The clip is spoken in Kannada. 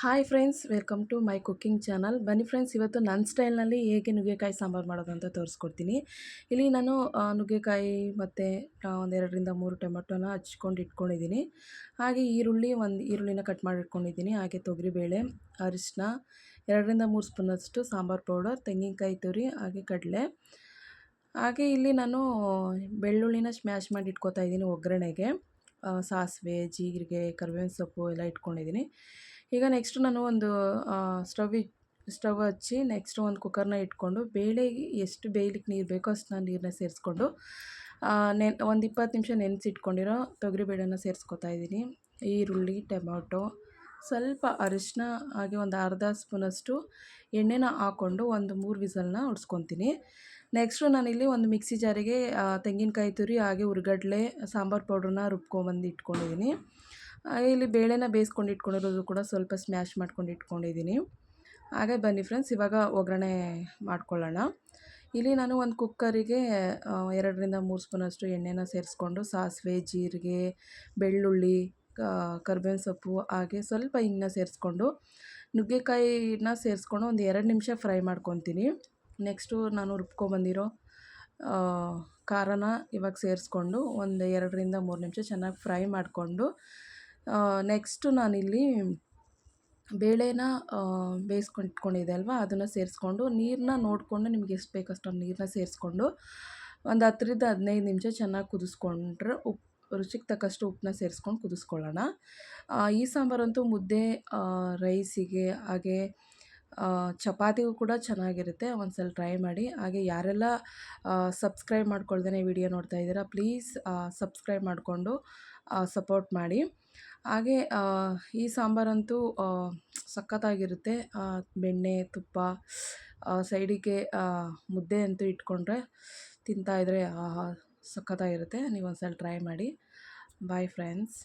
Hi friends, welcome to my cooking channel. ಬನ್ನಿ ಫ್ರೆಂಡ್ಸ್, ಇವತ್ತು ನನ್ನ ಸ್ಟೈಲ್ನಲ್ಲಿ ಹೇಗೆ ನುಗ್ಗೆಕಾಯಿ ಸಾಂಬಾರು ಮಾಡೋದು ಅಂತ ತೋರಿಸ್ಕೊಡ್ತೀನಿ. ಇಲ್ಲಿ ನಾನು ನುಗ್ಗೆಕಾಯಿ ಮತ್ತು ಒಂದು 2 3 ಟೊಮೆಟೊನ ಹಚ್ಕೊಂಡು ಇಟ್ಕೊಂಡಿದ್ದೀನಿ. ಹಾಗೆ ಒಂದು ಈರುಳ್ಳಿನ ಕಟ್ ಮಾಡಿ ಇಟ್ಕೊಂಡಿದ್ದೀನಿ. ಹಾಗೆ ತೊಗರಿಬೇಳೆ, ಅರಿಶಿನ, 2 3 ಸ್ಪೂನಷ್ಟು ಸಾಂಬಾರು ಪೌಡರ್, ತೆಂಗಿನಕಾಯಿ ತುರಿ, ಹಾಗೆ ಕಡಲೆ. ಹಾಗೆ ಇಲ್ಲಿ ನಾನು ಬೆಳ್ಳುಳ್ಳಿನ ಸ್ಮ್ಯಾಶ್ ಮಾಡಿ ಇಟ್ಕೊತಾ ಇದ್ದೀನಿ ಒಗ್ಗರಣೆಗೆ. ಸಾಸಿವೆ, ಜೀರಿಗೆ, ಕರಿಬೇವಿನ ಸೊಪ್ಪು ಎಲ್ಲ ಇಟ್ಕೊಂಡಿದ್ದೀನಿ. ಈಗ ನೆಕ್ಸ್ಟು ನಾನು ಒಂದು ಸ್ಟವ್ ಹಚ್ಚಿ ನೆಕ್ಸ್ಟು ಒಂದು ಕುಕ್ಕರ್ನ ಇಟ್ಕೊಂಡು ಬೇಳೆಗೆ ಎಷ್ಟು ಬೇಯಲಿಕ್ಕೆ ನೀರು ಬೇಕೋ ಅಷ್ಟು ನಾನು ನೀರನ್ನ ಸೇರಿಸ್ಕೊಂಡು ಒಂದು 20 ನಿಮಿಷ ನೆನೆಸಿಟ್ಕೊಂಡಿರೋ ತೊಗರಿಬೇಳೆನ ಸೇರಿಸ್ಕೊತಾ ಇದ್ದೀನಿ. ಈರುಳ್ಳಿ, ಟೊಮೊಟೊ, ಸ್ವಲ್ಪ ಅರಿಶಿನ, ಹಾಗೆ ಒಂದು ಅರ್ಧ ಸ್ಪೂನಷ್ಟು ಎಣ್ಣೆನ ಹಾಕ್ಕೊಂಡು ಒಂದು 3 ವಿಸಲ್ನ ಹೊಡ್ಸ್ಕೊತೀನಿ. ನೆಕ್ಸ್ಟು ನಾನಿಲ್ಲಿ ಒಂದು ಮಿಕ್ಸಿ ಜಾರಿಗೆ ತೆಂಗಿನಕಾಯಿ ತುರಿ, ಹಾಗೆ ಹುರ್ಗಡ್ಲೆ, ಸಾಂಬಾರು ಪೌಡ್ರನ್ನ ರುಬ್ಕೊಂಬಂದು ಇಟ್ಕೊಂಡಿದ್ದೀನಿ. ಹಾಗೆ ಇಲ್ಲಿ ಬೇಳೆನ ಬೇಯಿಸ್ಕೊಂಡು ಇಟ್ಕೊಂಡಿರೋದು ಕೂಡ ಸ್ವಲ್ಪ ಸ್ಮ್ಯಾಶ್ ಮಾಡ್ಕೊಂಡು ಇಟ್ಕೊಂಡಿದ್ದೀನಿ. ಹಾಗೆ ಬನ್ನಿ ಫ್ರೆಂಡ್ಸ್, ಇವಾಗ ಒಗ್ಗರಣೆ ಮಾಡ್ಕೊಳ್ಳೋಣ. ಇಲ್ಲಿ ನಾನು ಒಂದು ಕುಕ್ಕರಿಗೆ 2 3 ಸ್ಪೂನಷ್ಟು ಎಣ್ಣೆನ ಸೇರಿಸ್ಕೊಂಡು ಸಾಸಿವೆ, ಜೀರಿಗೆ, ಬೆಳ್ಳುಳ್ಳಿ, ಕರಿಬೇವಿನ ಸೊಪ್ಪು, ಹಾಗೆ ಸ್ವಲ್ಪ ಹಿಂಗನ್ನ ಸೇರಿಸ್ಕೊಂಡು ನುಗ್ಗೆಕಾಯಿನ ಸೇರಿಸ್ಕೊಂಡು ಒಂದು 2 ನಿಮಿಷ ಫ್ರೈ ಮಾಡ್ಕೊತೀನಿ. ನೆಕ್ಸ್ಟು ನಾನು ರುಬ್ಕೊಂಬಂದಿರೋ ಖಾರನ ಇವಾಗ ಸೇರಿಸ್ಕೊಂಡು ಒಂದು 2 3 ನಿಮಿಷ ಚೆನ್ನಾಗಿ ಫ್ರೈ ಮಾಡಿಕೊಂಡು ನೆಕ್ಸ್ಟು ನಾನಿಲ್ಲಿ ಬೇಳೆನ ಬೇಯಿಸ್ಕೊಂಡು ಇಟ್ಕೊಂಡಿದ್ದೆ ಅಲ್ವಾ, ಅದನ್ನು ಸೇರಿಸ್ಕೊಂಡು ನೀರನ್ನ ನೋಡಿಕೊಂಡು ನಿಮ್ಗೆ ಎಷ್ಟು ಬೇಕೋ ಅಷ್ಟೊಂದು ನೀರನ್ನ ಸೇರಿಸ್ಕೊಂಡು ಒಂದು 10 ರಿಂದ 15 ನಿಮಿಷ ಚೆನ್ನಾಗಿ ಕುದಿಸ್ಕೊಂಡ್ರೆ ರುಚಿಗೆ ತಕ್ಕಷ್ಟು ಉಪ್ಪನ್ನ ಸೇರಿಸ್ಕೊಂಡು ಕುದಿಸ್ಕೊಳ್ಳೋಣ. ಈ ಸಾಂಬಾರಂತೂ ಮುದ್ದೆ, ರೈಸಿಗೆ, ಹಾಗೆ ಚಪಾತಿಗೂ ಕೂಡ ಚೆನ್ನಾಗಿರುತ್ತೆ. ಒಂದ್ಸಲ ಟ್ರೈ ಮಾಡಿ. ಹಾಗೆ ಯಾರೆಲ್ಲ ಸಬ್ಸ್ಕ್ರೈಬ್ ಮಾಡ್ಕೊಳ್ದೇ ವಿಡಿಯೋ ನೋಡ್ತಾ ಇದ್ದೀರಾ, ಪ್ಲೀಸ್ ಸಬ್ಸ್ಕ್ರೈಬ್ ಮಾಡಿಕೊಂಡು ಸಪೋರ್ಟ್ ಮಾಡಿ. ಹಾಗೆ ಈ ಸಾಂಬಾರಂತೂ ಸಖತ್ತಾಗಿರುತ್ತೆ. ಬೆಣ್ಣೆ, ತುಪ್ಪ, ಸೈಡಿಗೆ ಮುದ್ದೆ ಅಂತೂ ಇಟ್ಕೊಂಡ್ರೆ ತಿಂತಾಯಿದ್ರೆ ಸಖತ್ತಾಗಿರುತ್ತೆ. ನೀವು ಒಂದ್ಸಲ ಟ್ರೈ ಮಾಡಿ. Bye friends.